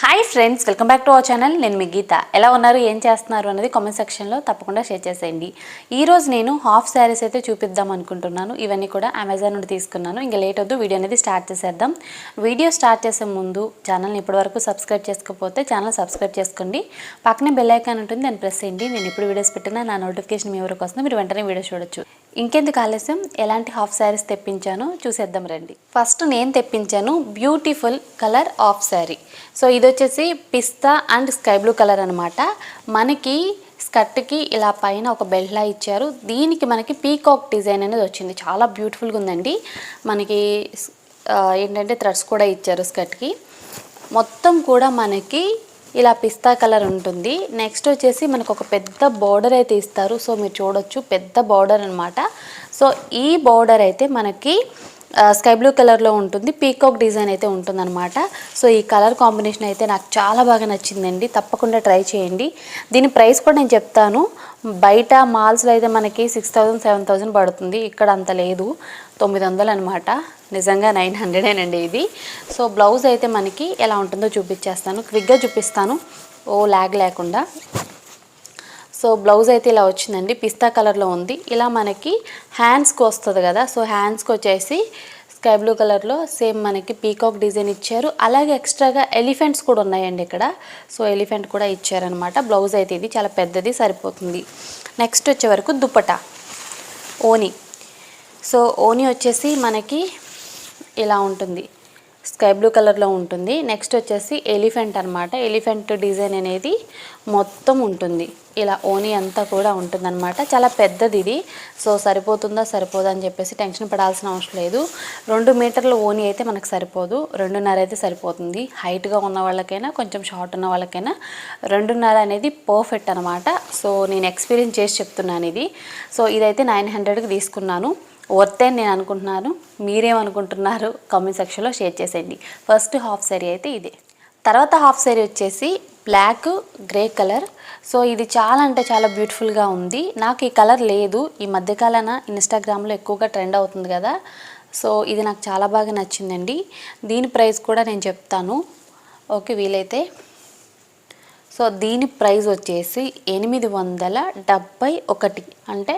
Hi friends, welcome back to our channel. నేను మీ గీత. ఎలా ఉన్నారు, ఏం చేస్తున్నారు అనేది కామెంట్ సెక్షన్లో తప్పకుండా షేర్ చేసేయండి. ఈరోజు నేను హాఫ్ శారీస్ అయితే చూపిద్దాం అనుకుంటున్నాను. ఇవన్నీ కూడా అమెజాన్ నుండి తీసుకున్నాను. ఇంకా లేట్ వద్దు, వీడియో అనేది స్టార్ట్ చేసేద్దాం. వీడియో స్టార్ట్ చేసే ముందు ఛానల్ని ఇప్పటివరకు సబ్స్క్రైబ్ చేసుకోకపోతే ఛానల్ సబ్స్క్రైబ్ చేసుకోండి. పక్కనే బెల్ ఐకాన్ ఉంటుంది, దాన్ని ప్రెస్ చేయండి. నేను ఇప్పుడు వీడియోస్ పెట్టినా నా నోటిఫికేషన్ మీ వరకు వస్తుంది, మీరు వెంటనే వీడియో చూడొచ్చు. ఇంకెందుకు ఆలస్యం, ఎలాంటి హాఫ్ శారీస్ తెప్పించానో చూసేద్దాం రండి. ఫస్ట్ నేను తెప్పించాను beautiful colour half sari. So ఇది వచ్చేసి పిస్తా అండ్ స్కై బ్లూ కలర్ అనమాట. మనకి స్కర్ట్కి ఇలా పైన ఒక బెల్ట్లా ఇచ్చారు. దీనికి మనకి పీకాక్ డిజైన్ అనేది వచ్చింది. చాలా బ్యూటిఫుల్గా ఉందండి. మనకి ఏంటంటే థ్రెడ్స్ కూడా ఇచ్చారు స్కర్ట్కి. మొత్తం కూడా మనకి ఇలా పిస్తా కలర్ ఉంటుంది. నెక్స్ట్ వచ్చేసి మనకు ఒక పెద్ద బార్డర్ అయితే ఇస్తారు. సో మీరు చూడొచ్చు, పెద్ద బార్డర్ అనమాట. సో ఈ బార్డర్ అయితే మనకి స్కై బ్లూ కలర్లో ఉంటుంది. పీకాక్ డిజైన్ అయితే ఉంటుందన్నమాట. సో ఈ కలర్ కాంబినేషన్ అయితే నాకు చాలా బాగా నచ్చిందండి. తప్పకుండా ట్రై చేయండి. దీని ప్రైస్ కూడా నేను చెప్తాను. బయట మాల్స్లో అయితే మనకి 6,000 7,000 పడుతుంది. ఇక్కడ అంత లేదు, 900 అనమాట. నిజంగా 900 ఇది. సో బ్లౌజ్ అయితే మనకి ఎలా ఉంటుందో చూపించేస్తాను, క్విక్గా చూపిస్తాను, ల్యాగ్ లేకుండా. సో బ్లౌజ్ అయితే ఇలా వచ్చిందండి, పిస్తా కలర్లో ఉంది. ఇలా మనకి హ్యాండ్స్కి వస్తుంది కదా. సో హ్యాండ్స్కి వచ్చేసి స్కై బ్లూ కలర్లో సేమ్ మనకి పీకాక్ డిజైన్ ఇచ్చారు. అలాగే ఎక్స్ట్రాగా ఎలిఫెంట్స్ కూడా ఉన్నాయండి ఇక్కడ. సో ఎలిఫెంట్ కూడా ఇచ్చారనమాట. బ్లౌజ్ అయితే ఇది చాలా పెద్దది, సరిపోతుంది. నెక్స్ట్ వచ్చే వరకు దుపట్టా, ఓని. సో ఓని వచ్చేసి మనకి ఇలా ఉంటుంది, స్కై బ్లూ కలర్లో ఉంటుంది. నెక్స్ట్ వచ్చేసి ఎలిఫెంట్ అనమాట. ఎలిఫెంట్ డిజైన్ అనేది మొత్తం ఉంటుంది. ఇలా ఓనీ అంతా కూడా ఉంటుందన్నమాట. చాలా పెద్దది ఇది. సో సరిపోతుందా సరిపోదా అని చెప్పేసి టెన్షన్ పడాల్సిన అవసరం లేదు. 2 మీటర్ల ఓనీ అయితే మనకు సరిపోదు, 2.5 అయితే సరిపోతుంది. హైట్గా ఉన్న వాళ్ళకైనా కొంచెం షార్ట్ ఉన్న వాళ్ళకైనా 2.5 అనేది పర్ఫెక్ట్ అనమాట. సో నేను ఎక్స్పీరియన్స్ చేసి చెప్తున్నాను ఇది. సో ఇదైతే 900కి తీసుకున్నాను. వర్త్ అని నేను అనుకుంటున్నాను. మీరేమనుకుంటున్నారు కామెంట్ సెక్షన్లో షేర్ చేసేయండి. ఫస్ట్ హాఫ్ శారీ అయితే ఇదే. తర్వాత హాఫ్ శారీ వచ్చేసి బ్లాక్ గ్రే కలర్. సో ఇది చాలా అంటే చాలా బ్యూటిఫుల్గా ఉంది. నాకు ఈ కలర్ లేదు. ఈ మధ్యకాలన ఇన్స్టాగ్రామ్లో ఎక్కువగా ట్రెండ్ అవుతుంది కదా. సో ఇది నాకు చాలా బాగా నచ్చిందండి. దీని ప్రైస్ కూడా నేను చెప్తాను, ఓకే వీలైతే. సో దీని ప్రైస్ వచ్చేసి 871, అంటే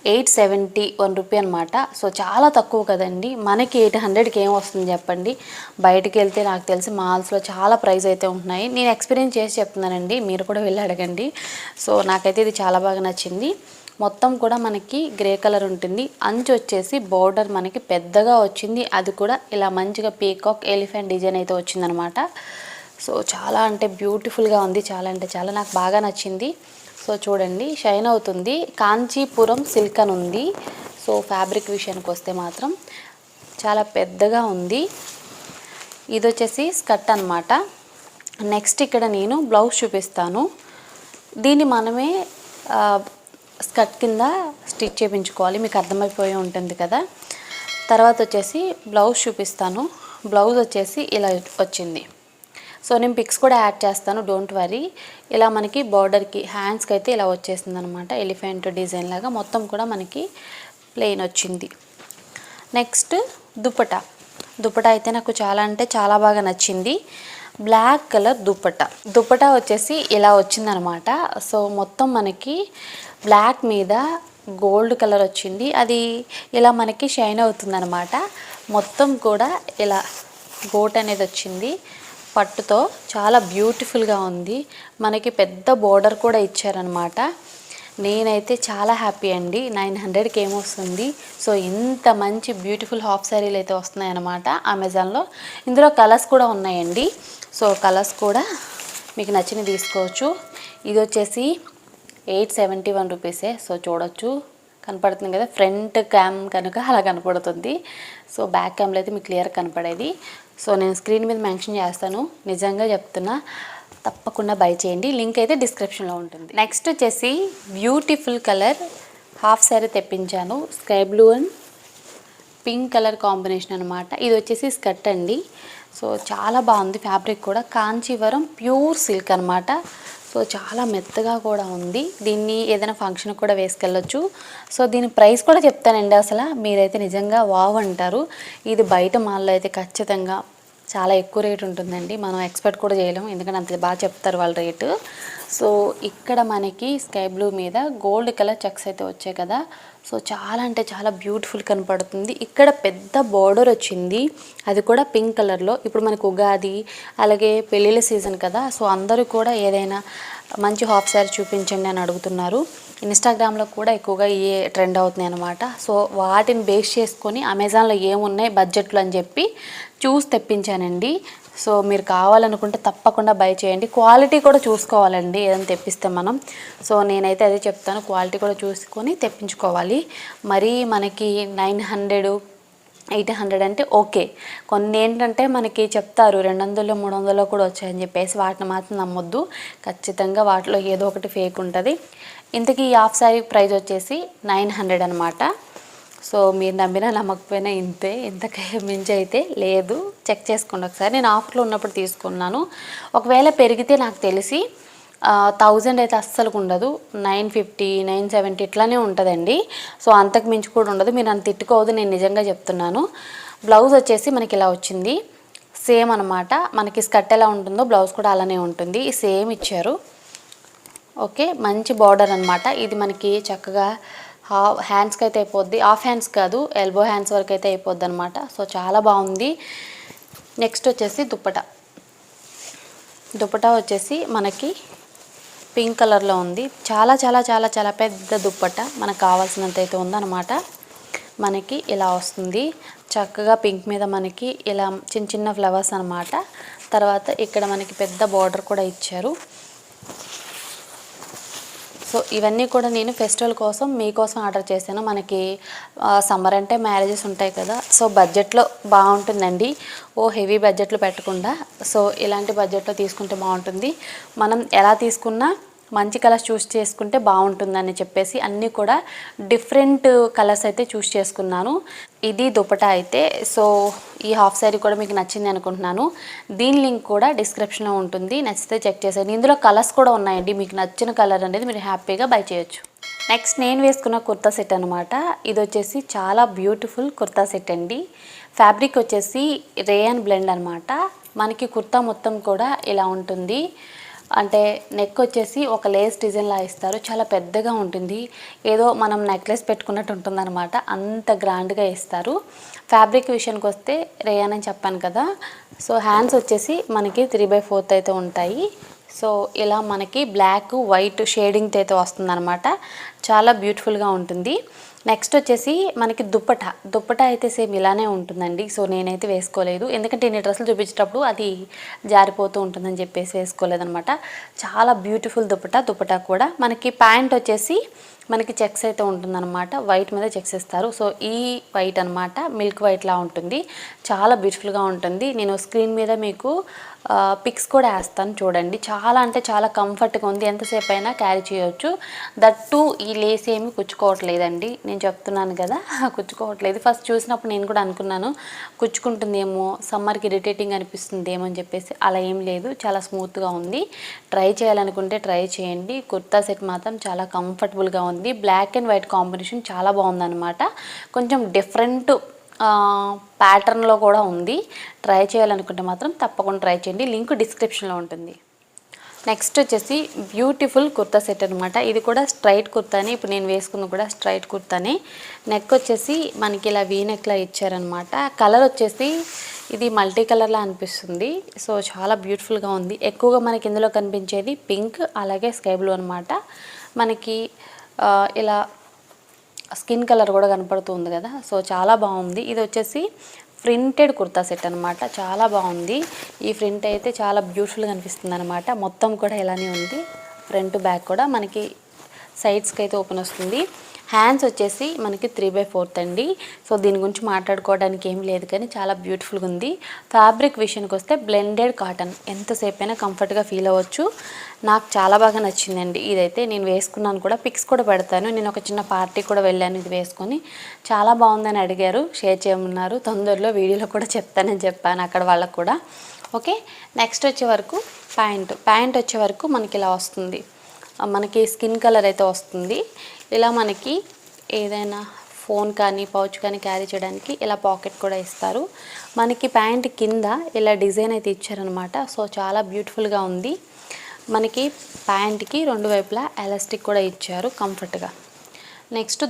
871 రూపీ అనమాట. సో చాలా తక్కువ కదండి. మనకి 800కి ఏం వస్తుంది చెప్పండి. బయటికి వెళ్తే నాకు తెలిసి మాల్స్లో చాలా ప్రైస్ అయితే ఉంటున్నాయి. నేను ఎక్స్పీరియన్స్ చేసి చెప్తున్నానండి, మీరు కూడా వెళ్ళి అడగండి. సో నాకైతే ఇది చాలా బాగా నచ్చింది. మొత్తం కూడా మనకి గ్రే కలర్ ఉంటుంది. అంచు వచ్చేసి బోర్డర్ మనకి పెద్దగా వచ్చింది. అది కూడా ఇలా మంచిగా పీకాక్ ఎలిఫెంట్ డిజైన్ అయితే వచ్చిందనమాట. సో చాలా అంటే బ్యూటిఫుల్గా ఉంది. చాలా అంటే చాలా నాకు బాగా నచ్చింది. సో చూడండి, షైన్ అవుతుంది. కాంచీపురం సిల్క్ అని ఉంది. సో ఫ్యాబ్రిక్ విషయానికి వస్తే మాత్రం చాలా పెద్దగా ఉంది. ఇది వచ్చేసి స్కర్ట్ అనమాట. నెక్స్ట్ ఇక్కడ నేను బ్లౌజ్ చూపిస్తాను. దీన్ని మనమే స్కర్ట్ కింద స్టిచ్ చేయించుకోవాలి, మీకు అర్థమైపోయి ఉంటుంది కదా. తర్వాత వచ్చేసి బ్లౌజ్ చూపిస్తాను. బ్లౌజ్ వచ్చేసి ఇలా వచ్చింది. సో నేను పిక్స్ కూడా యాడ్ చేస్తాను, డోంట్ వరీ. ఇలా మనకి బార్డర్కి హ్యాండ్స్కి అయితే ఇలా వచ్చేసింది అనమాట. ఎలిఫెంట్ డిజైన్ లాగా మొత్తం కూడా మనకి ప్లెయిన్ వచ్చింది. నెక్స్ట్ దుపట్టా. దుపట్టా అయితే నాకు చాలా అంటే చాలా బాగా నచ్చింది. Black colour dupatta. దుపట్టా వచ్చేసి ఇలా వచ్చిందనమాట. సో మొత్తం మనకి బ్లాక్ మీద గోల్డ్ కలర్ వచ్చింది. అది ఇలా మనకి షైన్ అవుతుందన్నమాట. మొత్తం కూడా ఇలా గోట్ అనేది వచ్చింది. పట్టుతో చాలా బ్యూటిఫుల్గా ఉంది. మనకి పెద్ద బోర్డర్ కూడా ఇచ్చారనమాట. నేనైతే చాలా హ్యాపీ అండి. 900కి ఏమొస్తుంది. సో ఇంత మంచి బ్యూటిఫుల్ హాఫ్ శారీలు అయితే వస్తున్నాయన్నమాట అమెజాన్లో. ఇందులో కలర్స్ కూడా ఉన్నాయండి. సో కలర్స్ కూడా మీకు నచ్చినవి తీసుకోవచ్చు. ఇది వచ్చేసి 871 రూపీసే. సో చూడొచ్చు, కనపడుతుంది కదా. ఫ్రంట్ క్యామ్ కనుక అలా కనపడుతుంది. సో బ్యాక్ క్యామ్లో అయితే మీకు క్లియర్ కనపడేది. సో నేను స్క్రీన్ మీద మెన్షన్ చేస్తాను, నిజంగా చెప్తున్నా, తప్పకుండా బై చేయండి. లింక్ అయితే డిస్క్రిప్షన్లో ఉంటుంది. నెక్స్ట్ వచ్చేసి బ్యూటిఫుల్ కలర్ హాఫ్ శారీ తెప్పించాను. Sky blue and pink colour combination అనమాట. ఇది వచ్చేసి స్కర్ట్ అండి. సో చాలా బాగుంది. ఫ్యాబ్రిక్ కూడా కాంచీవరం ప్యూర్ సిల్క్ అనమాట. సో చాలా మెత్తగా కూడా ఉంది. దీన్ని ఏదైనా ఫంక్షన్ కూడా వేసుకెళ్ళొచ్చు. సో దీని ప్రైస్ కూడా చెప్తానండి. అసలు మీరైతే నిజంగా వావ్ అంటారు. ఇది బయట మాల్లో అయితే ఖచ్చితంగా చాలా ఎక్కువ రేట్ ఉంటుందండి, మనం ఎక్స్పెక్ట్ కూడా చేయలేము, ఎందుకంటే అంత బాగా చెప్తారు వాళ్ళ రేటు. సో ఇక్కడ మనకి స్కై బ్లూ మీద గోల్డ్ కలర్ చెక్స్ అయితే వచ్చాయి కదా, సో చాలా అంటే చాలా బ్యూటిఫుల్ కనపడుతుంది. ఇక్కడ పెద్ద బార్డర్ వచ్చింది, అది కూడా పింక్ కలర్లో. ఇప్పుడు మనకు ఉగాది అలాగే పెళ్ళిళ్ళ సీజన్ కదా, సో అందరూ కూడా ఏదైనా మంచి హాఫ్ శారీ చూపించండి అని అడుగుతున్నారు. ఇన్స్టాగ్రామ్లో కూడా ఎక్కువగా ఏ ట్రెండ్ అవుతున్నాయి అనమాట. సో వాటిని బేస్ చేసుకొని అమెజాన్లో ఏమున్నాయి బడ్జెట్లో అని చెప్పి చూసి తెప్పించానండి. సో మీరు కావాలనుకుంటే తప్పకుండా బై చేయండి. క్వాలిటీ కూడా చూసుకోవాలండి ఏదైనా తెప్పిస్తే మనం. సో నేనైతే అదే చెప్తాను, క్వాలిటీ కూడా చూసుకొని తెప్పించుకోవాలి. మరీ మనకి 900 800 అంటే ఓకే. కొన్ని ఏంటంటే మనకి చెప్తారు 200 300 కూడా వచ్చాయని చెప్పేసి, వాటిని మాత్రం నమ్మొద్దు. ఖచ్చితంగా వాటిలో ఏదో ఒకటి ఫేక్ ఉంటుంది. ఇంతకీ ఈ హాఫ్ శారీ ప్రైస్ వచ్చేసి 900 అనమాట. సో మీరు నమ్మినా నమ్మకపోయినా ఇంతే, ఇంతకే మించి అయితే లేదు. చెక్ చేసుకోండి ఒకసారి. నేను ఆఫర్లో ఉన్నప్పుడు తీసుకున్నాను. ఒకవేళ పెరిగితే నాకు తెలిసి 1000 అయితే అస్సలు ఉండదు, 950 970 ఇట్లానే ఉంటుందండి. సో అంతకు మించి కూడా ఉండదు. మీరు నన్ను తిట్టుకోవద్దు, నేను నిజంగా చెప్తున్నాను. బ్లౌజ్ వచ్చేసి మనకి ఇలా వచ్చింది, సేమ్ అనమాట. మనకి స్కర్ట్ ఎలా ఉంటుందో బ్లౌజ్ కూడా అలానే ఉంటుంది, సేమ్ ఇచ్చారు. ఓకే, మంచి బార్డర్ అనమాట. ఇది మనకి చక్కగా హ్యాండ్స్కి అయితే అయిపోద్ది, హాఫ్ హ్యాండ్స్ కాదు ఎల్బో హ్యాండ్స్ వరకు అయితే అయిపోద్ది అనమాట. సో చాలా బాగుంది. నెక్స్ట్ వచ్చేసి దుప్పటా వచ్చేసి మనకి పింక్ కలర్లో ఉంది. చాలా చాలా చాలా చాలా పెద్ద దుప్పట, మనకు కావాల్సినంత అయితే ఉందన్నమాట. మనకి ఇలా వస్తుంది చక్కగా పింక్ మీద మనకి ఇలా చిన్న చిన్న ఫ్లవర్స్ అనమాట. తర్వాత ఇక్కడ మనకి పెద్ద బార్డర్ కూడా ఇచ్చారు. సో ఇవన్నీ కూడా నేను ఫెస్టివల్ కోసం మీకోసం ఆర్డర్ చేశాను. మనకి సమ్మర్ అంటే మ్యారేజెస్ ఉంటాయి కదా, సో బడ్జెట్లో బాగుంటుందండి. హెవీ బడ్జెట్లో పెట్టకుండా సో ఇలాంటి బడ్జెట్లో తీసుకుంటే బాగుంటుంది. మనం ఎలా తీసుకున్నా మంచి కలర్స్ చూస్ చేసుకుంటే బాగుంటుందని చెప్పేసి అన్నీ కూడా డిఫరెంట్ కలర్స్ అయితే చూస్ చేసుకున్నాను. ఇది దుపటా అయితే. సో ఈ హాఫ్ శారీ కూడా మీకు నచ్చింది అనుకుంటున్నాను. దీని లింక్ కూడా డిస్క్రిప్షన్లో ఉంటుంది, నచ్చితే చెక్ చేసేయండి. ఇందులో కలర్స్ కూడా ఉన్నాయండి, మీకు నచ్చిన కలర్ అనేది మీరు హ్యాపీగా బై చేయొచ్చు. నెక్స్ట్ నేను వేసుకున్న కుర్తా సెట్ అనమాట. ఇది వచ్చేసి చాలా బ్యూటిఫుల్ కుర్తా సెట్ అండి. ఫ్యాబ్రిక్ వచ్చేసి రేయాన్ బ్లెండ్ అనమాట. మనకి కుర్తా మొత్తం కూడా ఇలా ఉంటుంది. అంటే నెక్ వచ్చేసి ఒక లేస్ డిజైన్లా ఇస్తారు, చాలా పెద్దగా ఉంటుంది, ఏదో మనం నెక్లెస్ పెట్టుకున్నట్టు ఉంటుందన్నమాట, అంత గ్రాండ్గా ఇస్తారు. ఫ్యాబ్రిక్ విషయానికి వస్తే రేయాన్ అని చెప్పాను కదా. సో హ్యాండ్స్ వచ్చేసి మనకి 3/4 అయితే ఉంటాయి. సో ఇలా మనకి బ్లాక్ వైట్ షేడింగ్తో అయితే వస్తుందన్నమాట, చాలా బ్యూటిఫుల్గా ఉంటుంది. నెక్స్ట్ వచ్చేసి మనకి దుప్పటా అయితే సేమ్ ఇలానే ఉంటుందండి. సో నేనైతే వేసుకోలేదు, ఎందుకంటే నేను డ్రెస్సులు చూపించేటప్పుడు అది జారిపోతూ ఉంటుందని చెప్పేసి వేసుకోలేదనమాట. చాలా బ్యూటిఫుల్ దుప్పటా కూడా. మనకి ప్యాంట్ వచ్చేసి మనకి చెక్స్ అయితే ఉంటుందన్నమాట, వైట్ మీద చెక్స్ ఇస్తారు. సో ఈ వైట్ అనమాట, మిల్క్ వైట్లా ఉంటుంది, చాలా బ్యూటిఫుల్గా ఉంటుంది. నేను స్క్రీన్ మీద మీకు పిక్స్ కూడా వేస్తాను చూడండి. చాలా అంటే చాలా కంఫర్ట్గా ఉంది, ఎంతసేపు అయినా క్యారీ చేయొచ్చు. దట్టు ఈ లేస్ ఏమి కుచ్చుకోవట్లేదండి, నేను చెప్తున్నాను కదా కుచ్చుకోవట్లేదు. ఫస్ట్ చూసినప్పుడు నేను కూడా అనుకున్నాను కుచ్చుకుంటుందేమో, సమ్మర్కి ఇరిటేటింగ్ అనిపిస్తుందేమో అని చెప్పేసి, అలా ఏం లేదు, చాలా స్మూత్గా ఉంది. ట్రై చేయాలనుకుంటే ట్రై చేయండి. కుర్తా సెట్ మాత్రం చాలా కంఫర్టబుల్గా ఉంది. బ్లాక్ అండ్ వైట్ కాంబినేషన్ చాలా బాగుందన్నమాట, కొంచెం డిఫరెంట్ ప్యాటర్న్లో కూడా ఉంది. ట్రై చేయాలనుకుంటే మాత్రం తప్పకుండా ట్రై చేయండి, లింక్ డిస్క్రిప్షన్లో ఉంటుంది. నెక్స్ట్ వచ్చేసి బ్యూటిఫుల్ కుర్తా సెట్ అనమాట. ఇది కూడా స్ట్రైట్ కుర్తానే, ఇప్పుడు నేను వేసుకుంది కూడా స్ట్రైట్ కుర్తానే. నెక్ వచ్చేసి మనకి ఇలా వీ నెక్లా ఇచ్చారనమాట. కలర్ వచ్చేసి ఇది మల్టీ కలర్లా అనిపిస్తుంది. సో చాలా బ్యూటిఫుల్గా ఉంది. ఎక్కువగా మనకి ఇందులో కనిపించేది పింక్ అలాగే స్కై బ్లూ అనమాట. మనకి ఇలా స్కిన్ కలర్ కూడా కనపడుతుంది కదా, సో చాలా బాగుంది. ఇది వచ్చేసి ప్రింటెడ్ కుర్తా సెట్ అనమాట, చాలా బాగుంది. ఈ ప్రింట్ అయితే చాలా బ్యూటిఫుల్గా అనిపిస్తుంది అనమాట. మొత్తం కూడా ఇలానే ఉంది, ఫ్రంట్ బ్యాక్ కూడా మనకి సైడ్స్కి అయితే ఓపెన్ వస్తుంది. హ్యాండ్స్ వచ్చేసి మనకి 3/4 అండి. సో దీని గురించి మాట్లాడుకోవడానికి ఏం లేదు, కానీ చాలా బ్యూటిఫుల్గా ఉంది. ఫ్యాబ్రిక్ విషయానికి వస్తే బ్లెండెడ్ కాటన్, ఎంతసేపు అయినా కంఫర్ట్గా ఫీల్ అవ్వచ్చు. నాకు చాలా బాగా నచ్చిందండి ఇదైతే. నేను వేసుకున్నాను కూడా, పిక్స్ కూడా పెడతాను. నేను ఒక చిన్న పార్టీ కూడా వెళ్ళాను ఇది వేసుకొని, చాలా బాగుందని అడిగారు, షేర్ చేయమన్నారు. తొందరలో వీడియోలో కూడా చెప్తానని చెప్పాను అక్కడ వాళ్ళకు కూడా. ఓకే, నెక్స్ట్ వచ్చే వరకు ప్యాంట్ వచ్చే వరకు మనకి ఇలా వస్తుంది. మనకి స్కిన్ కలర్ అయితే వస్తుంది. ఇలా మనకి ఏదైనా ఫోన్ కానీ పౌచ్ కానీ క్యారీ చేయడానికి ఇలా పాకెట్ కూడా ఇస్తారు. మనకి ప్యాంట్ కింద ఇలా డిజైన్ అయితే ఇచ్చారనమాట. సో చాలా బ్యూటిఫుల్గా ఉంది. మనకి ప్యాంట్కి రెండు వైపులా ఎలాస్టిక్ కూడా ఇచ్చారు కంఫర్ట్గా. నెక్స్ట్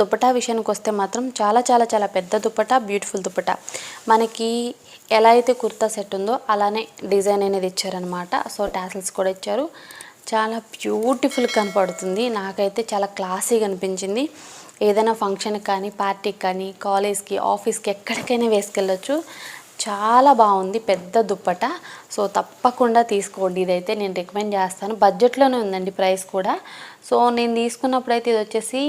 దుపట్టా విషయానికి వస్తే మాత్రం చాలా చాలా చాలా పెద్ద దుపట్టా, బ్యూటిఫుల్ దుపట్టా. మనకి ఎలా అయితే కుర్తా సెట్ ఉందో అలానే డిజైన్ అనేది ఇచ్చారనమాట. సో టాసిల్స్ కూడా ఇచ్చారు. చాలా బ్యూటిఫుల్ కనపడుతుంది. నాకైతే చాలా క్లాసీగా అనిపించింది. ఏదైనా ఫంక్షన్కి కానీ, పార్టీకి కానీ, కాలేజ్కి, ఆఫీస్కి ఎక్కడికైనా వేసుకెళ్ళొచ్చు. చాలా బాగుంది పెద్ద దుప్పట. సో తప్పకుండా తీసుకోండి. ఇదైతే నేను రికమెండ్ చేస్తాను. బడ్జెట్లోనే ఉందండి ప్రైస్ కూడా. సో నేను తీసుకున్నప్పుడైతే ఇది వచ్చేసి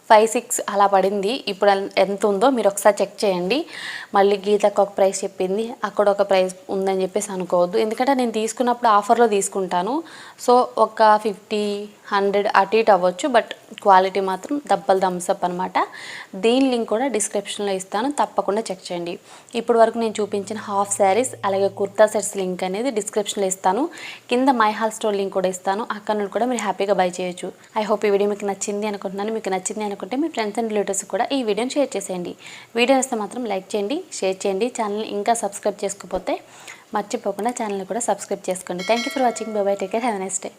5-6 అలా పడింది. ఇప్పుడు ఎంత ఉందో మీరు ఒకసారి చెక్ చేయండి. మళ్ళీ గీతకు ఒక ప్రైస్ చెప్పింది, అక్కడ ఒక ప్రైస్ ఉందని చెప్పేసి అనుకోవద్దు. ఎందుకంటే నేను తీసుకున్నప్పుడు ఆఫర్లో తీసుకుంటాను. సో ఒక 50-100 అటు ఇటు అవ్వచ్చు. బట్ క్వాలిటీ మాత్రం డబ్బల్ థమ్స్అప్ అనమాట. దీని లింక్ కూడా డిస్క్రిప్షన్లో ఇస్తాను, తప్పకుండా చెక్ చేయండి. ఇప్పుడు వరకు నేను చూపించిన హాఫ్ శారీస్ అలాగే కుర్తా సెట్స్ లింక్ అనేది డిస్క్రిప్షన్లో ఇస్తాను. కింద మై హాల్ స్టోర్ లింక్ కూడా ఇస్తాను. అక్కడ నుండి కూడా మీరు హ్యాపీగా బై చేయొచ్చు. ఐ హోప్ ఈ వీడియో మీకు నచ్చింది అనుకుంటున్నాను. మీకు నచ్చింది అనుకుంటే మీ ఫ్రెండ్స్ అండ్ రిలేటివ్స్ కూడా ఈ వీడియోని షేర్ చేసేయండి. వీడియో వస్తే మాత్రం లైక్ చేయండి, షేర్ చేయండి. ఛానల్ని ఇంకా సబ్స్క్రైబ్ చేసుకోకపోతే మర్చిపోకుండా ఛానల్ని కూడా సబ్స్క్రైబ్ చేసుకోండి. Thank you for watching. By by. Take care. Have a nice day.